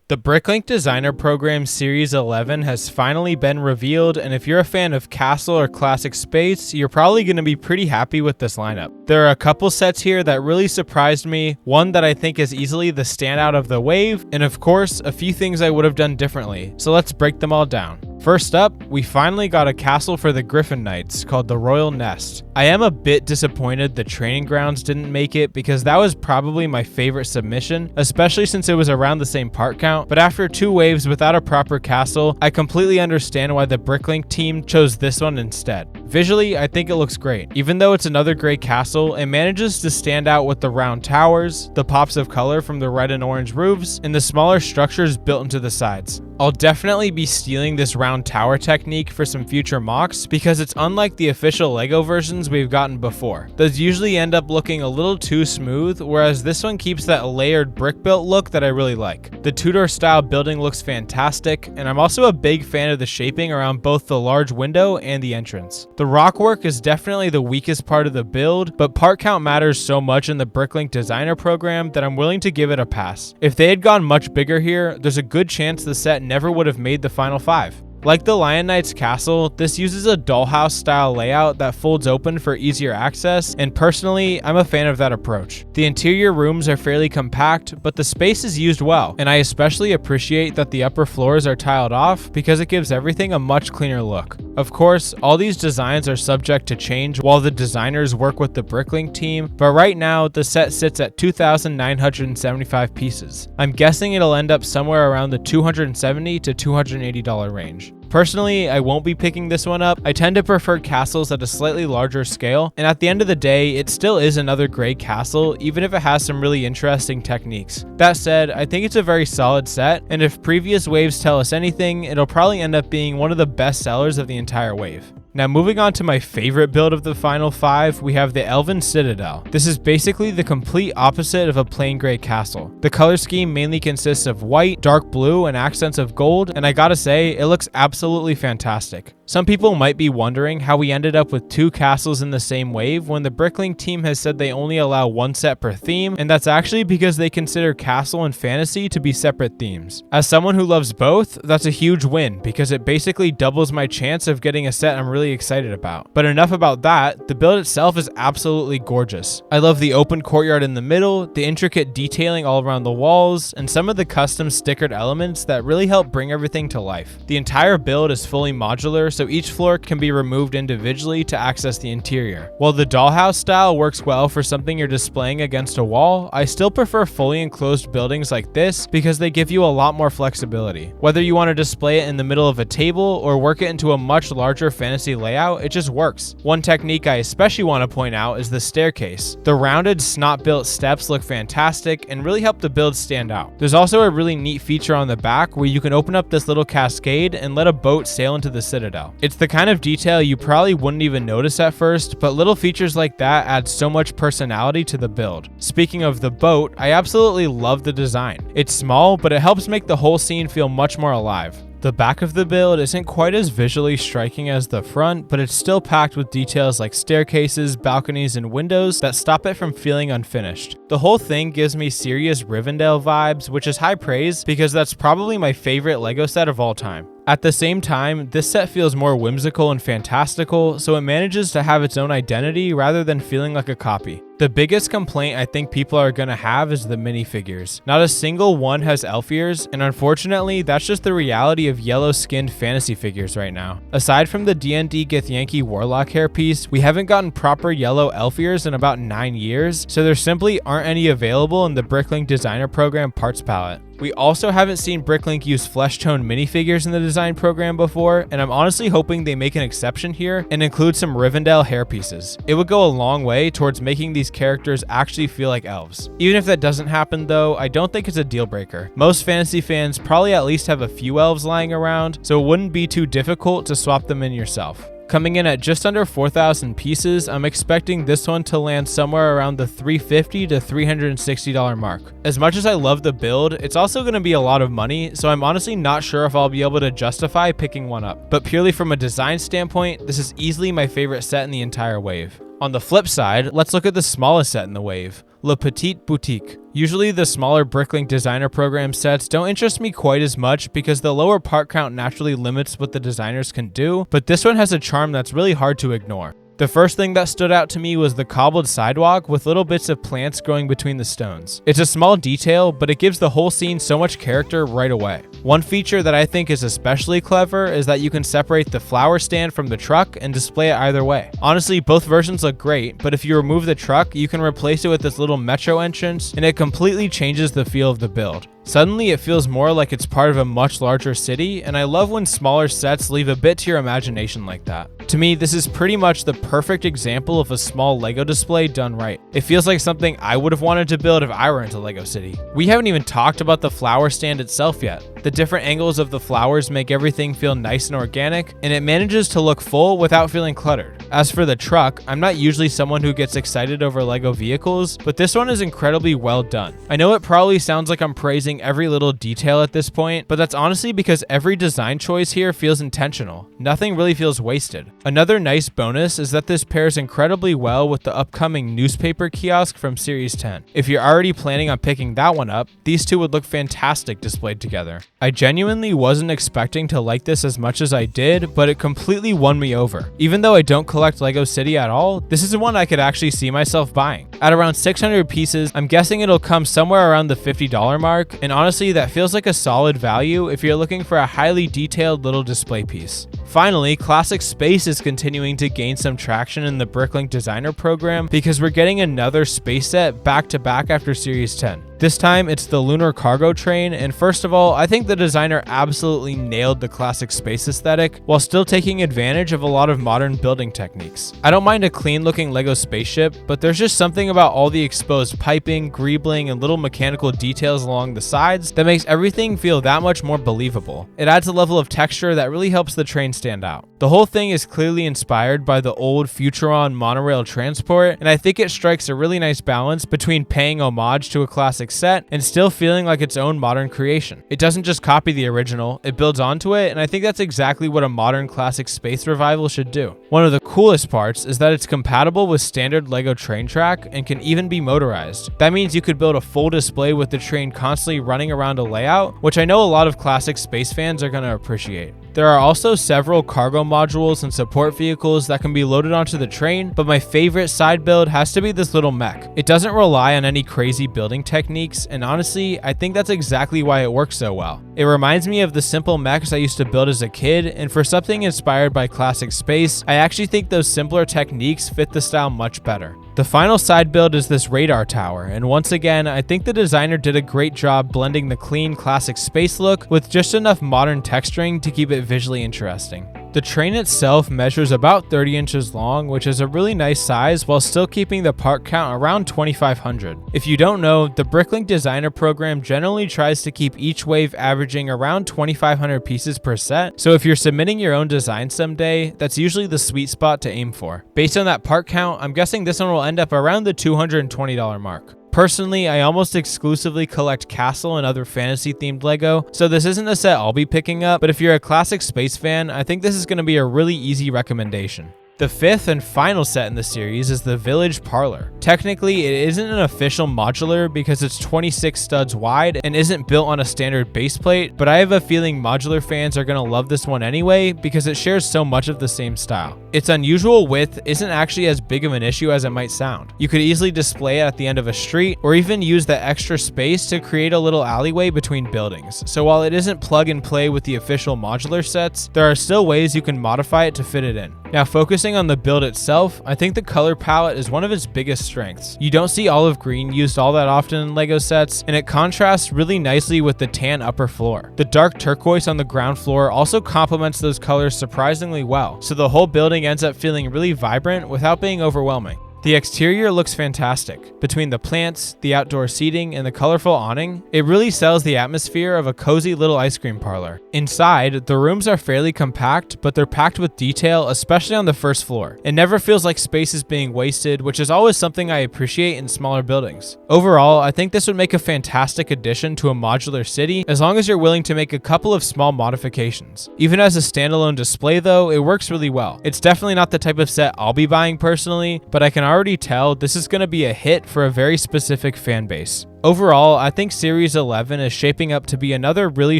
The Bricklink Designer Program Series 11 has finally been revealed, and if you're a fan of Castle or Classic Space, you're probably going to be pretty happy with this lineup. There are a couple sets here that really surprised me, one that I think is easily the standout of the wave, and of course, a few things I would have done differently, so let's break them all down. First up, we finally got a castle for the Griffin Knights called the Royal Nest. I am a bit disappointed the Training Grounds didn't make it because that was probably my favorite submission, especially since it was around the same part count, but after 2 waves without a proper castle, I completely understand why the Bricklink team chose this one instead. Visually, I think it looks great. Even though it's another gray castle, it manages to stand out with the round towers, the pops of color from the red and orange roofs, and the smaller structures built into the sides. I'll definitely be stealing this round tower technique for some future mocks because it's unlike the official LEGO versions we've gotten before. Those usually end up looking a little too smooth, whereas this one keeps that layered brick built look that I really like. The Tudor style building looks fantastic, and I'm also a big fan of the shaping around both the large window and the entrance. The rock work is definitely the weakest part of the build, but part count matters so much in the Bricklink Designer Program that I'm willing to give it a pass. If they had gone much bigger here, there's a good chance the set never would have made the final 5. Like the Lion Knight's castle, this uses a dollhouse style layout that folds open for easier access, and personally, I'm a fan of that approach. The interior rooms are fairly compact, but the space is used well, and I especially appreciate that the upper floors are tiled off because it gives everything a much cleaner look. Of course, all these designs are subject to change while the designers work with the Bricklink team, but right now, the set sits at 2,975 pieces. I'm guessing it'll end up somewhere around the $270 to $280 range. Personally, I won't be picking this one up. I tend to prefer castles at a slightly larger scale, and at the end of the day, it still is another great castle, even if it has some really interesting techniques. That said, I think it's a very solid set, and if previous waves tell us anything, it'll probably end up being one of the best sellers of the entire wave. Now moving on to my favorite build of the final 5, we have the Elven Citadel. This is basically the complete opposite of a plain gray castle. The color scheme mainly consists of white, dark blue, and accents of gold, and I gotta say, it looks absolutely fantastic. Some people might be wondering how we ended up with 2 castles in the same wave when the Bricklink team has said they only allow 1 set per theme, and that's actually because they consider castle and fantasy to be separate themes. As someone who loves both, that's a huge win because it basically doubles my chance of getting a set I'm really excited about. But enough about that, the build itself is absolutely gorgeous. I love the open courtyard in the middle, the intricate detailing all around the walls, and some of the custom stickered elements that really help bring everything to life. The entire build is fully modular, so each floor can be removed individually to access the interior. While the dollhouse style works well for something you're displaying against a wall, I still prefer fully enclosed buildings like this because they give you a lot more flexibility. Whether you want to display it in the middle of a table or work it into a much larger fantasy layout, it just works. One technique I especially want to point out is the staircase. The rounded snot-built steps look fantastic and really help the build stand out. There's also a really neat feature on the back where you can open up this little cascade and let a boat sail into the citadel. It's the kind of detail you probably wouldn't even notice at first, but little features like that add so much personality to the build. Speaking of the boat, I absolutely love the design. It's small, but it helps make the whole scene feel much more alive. The back of the build isn't quite as visually striking as the front, but it's still packed with details like staircases, balconies, and windows that stop it from feeling unfinished. The whole thing gives me serious Rivendell vibes, which is high praise because that's probably my favorite LEGO set of all time. At the same time, this set feels more whimsical and fantastical, so it manages to have its own identity rather than feeling like a copy. The biggest complaint I think people are gonna have is the minifigures. Not a single one has elf ears, and unfortunately, that's just the reality of yellow-skinned fantasy figures right now. Aside from the D&D Githyanki Warlock hairpiece, we haven't gotten proper yellow elf ears in about 9 years, so there simply aren't any available in the Bricklink Designer Program parts palette. We also haven't seen Bricklink use flesh tone minifigures in the design program before, and I'm honestly hoping they make an exception here and include some Rivendell hairpieces. It would go a long way towards making these characters actually feel like elves. Even if that doesn't happen though, I don't think it's a deal breaker. Most fantasy fans probably at least have a few elves lying around, so it wouldn't be too difficult to swap them in yourself. Coming in at just under 4,000 pieces, I'm expecting this one to land somewhere around the $350 to $360 mark. As much as I love the build, it's also going to be a lot of money, so I'm honestly not sure if I'll be able to justify picking one up. But purely from a design standpoint, this is easily my favorite set in the entire wave. On the flip side, let's look at the smallest set in the wave. Le Petit Boutique. Usually the smaller Bricklink designer program sets don't interest me quite as much because the lower part count naturally limits what the designers can do, but this one has a charm that's really hard to ignore. The first thing that stood out to me was the cobbled sidewalk with little bits of plants growing between the stones. It's a small detail, but it gives the whole scene so much character right away. One feature that I think is especially clever is that you can separate the flower stand from the truck and display it either way. Honestly, both versions look great, but if you remove the truck, you can replace it with this little metro entrance, and it completely changes the feel of the build. Suddenly, it feels more like it's part of a much larger city, and I love when smaller sets leave a bit to your imagination like that. To me, this is pretty much the perfect example of a small LEGO display done right. It feels like something I would have wanted to build if I were into LEGO City. We haven't even talked about the flower stand itself yet. The different angles of the flowers make everything feel nice and organic, and it manages to look full without feeling cluttered. As for the truck, I'm not usually someone who gets excited over LEGO vehicles, but this one is incredibly well done. I know it probably sounds like I'm praising every little detail at this point, but that's honestly because every design choice here feels intentional. Nothing really feels wasted. Another nice bonus is that this pairs incredibly well with the upcoming newspaper kiosk from Series 10. If you're already planning on picking that one up, these two would look fantastic displayed together. I genuinely wasn't expecting to like this as much as I did, but it completely won me over. Even though I don't collect LEGO City at all, this is one I could actually see myself buying. At around 600 pieces, I'm guessing it'll come somewhere around the $50 mark, and honestly, that feels like a solid value if you're looking for a highly detailed little display piece. Finally, Classic Space is continuing to gain some traction in the Bricklink designer program because we're getting another space set back to back after Series 10. This time, it's the lunar cargo train, and first of all, I think the designer absolutely nailed the classic space aesthetic while still taking advantage of a lot of modern building techniques. I don't mind a clean-looking LEGO spaceship, but there's just something about all the exposed piping, greebling, and little mechanical details along the sides that makes everything feel that much more believable. It adds a level of texture that really helps the train stand out. The whole thing is clearly inspired by the old Futuron monorail transport, and I think it strikes a really nice balance between paying homage to a classic set and still feeling like its own modern creation. It doesn't just copy the original, it builds onto it, and I think that's exactly what a modern classic space revival should do. One of the coolest parts is that it's compatible with standard LEGO train track and can even be motorized. That means you could build a full display with the train constantly running around a layout, which I know a lot of classic space fans are going to appreciate. There are also several cargo modules and support vehicles that can be loaded onto the train, but my favorite side build has to be this little mech. It doesn't rely on any crazy building techniques, and honestly, I think that's exactly why it works so well. It reminds me of the simple mechs I used to build as a kid, and for something inspired by classic space, I actually think those simpler techniques fit the style much better. The final side build is this radar tower, and once again, I think the designer did a great job blending the clean classic space look with just enough modern texturing to keep it visually interesting. The train itself measures about 30 inches long, which is a really nice size while still keeping the part count around 2,500. If you don't know, the Bricklink designer program generally tries to keep each wave averaging around 2,500 pieces per set, so if you're submitting your own design someday, that's usually the sweet spot to aim for. Based on that part count, I'm guessing this one will end up around the $220 mark. Personally, I almost exclusively collect castle and other fantasy-themed LEGO, so this isn't a set I'll be picking up, but if you're a classic space fan, I think this is going to be a really easy recommendation. The fifth and final set in the series is the Village Parlor. Technically, it isn't an official modular because it's 26 studs wide and isn't built on a standard base plate, but I have a feeling modular fans are going to love this one anyway because it shares so much of the same style. Its unusual width isn't actually as big of an issue as it might sound. You could easily display it at the end of a street or even use that extra space to create a little alleyway between buildings. So while it isn't plug and play with the official modular sets, there are still ways you can modify it to fit it in. Now, focusing on the build itself, I think the color palette is one of its biggest strengths. You don't see olive green used all that often in LEGO sets, and it contrasts really nicely with the tan upper floor. The dark turquoise on the ground floor also complements those colors surprisingly well, so the whole building ends up feeling really vibrant without being overwhelming. The exterior looks fantastic. Between the plants, the outdoor seating, and the colorful awning, it really sells the atmosphere of a cozy little ice cream parlor. Inside, the rooms are fairly compact, but they're packed with detail, especially on the first floor. It never feels like space is being wasted, which is always something I appreciate in smaller buildings. Overall, I think this would make a fantastic addition to a modular city, as long as you're willing to make a couple of small modifications. Even as a standalone display though, it works really well. It's definitely not the type of set I'll be buying personally, but I can already tell this is going to be a hit for a very specific fan base. Overall, I think Series 11 is shaping up to be another really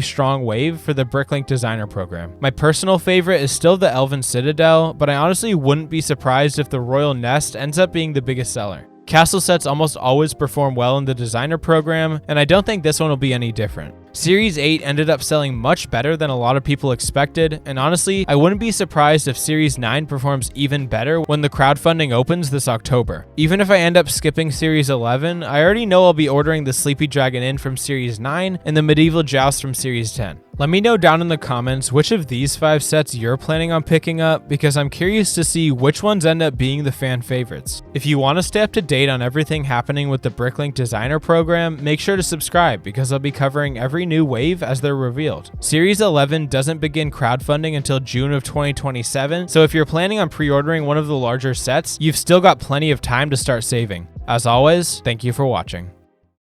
strong wave for the Bricklink designer program. My personal favorite is still the Elven Citadel, but I honestly wouldn't be surprised if the Royal Nest ends up being the biggest seller. Castle sets almost always perform well in the designer program, and I don't think this one will be any different. Series 8 ended up selling much better than a lot of people expected, and honestly, I wouldn't be surprised if Series 9 performs even better when the crowdfunding opens this October. Even if I end up skipping Series 11, I already know I'll be ordering the Sleepy Dragon Inn from Series 9 and the Medieval Joust from Series 10. Let me know down in the comments which of these 5 sets you're planning on picking up, because I'm curious to see which ones end up being the fan favorites. If you want to stay up to date on everything happening with the Bricklink designer program, make sure to subscribe because I'll be covering every new wave as they're revealed. Series 11 doesn't begin crowdfunding until June of 2027, so if you're planning on pre-ordering one of the larger sets, you've still got plenty of time to start saving. As always, thank you for watching.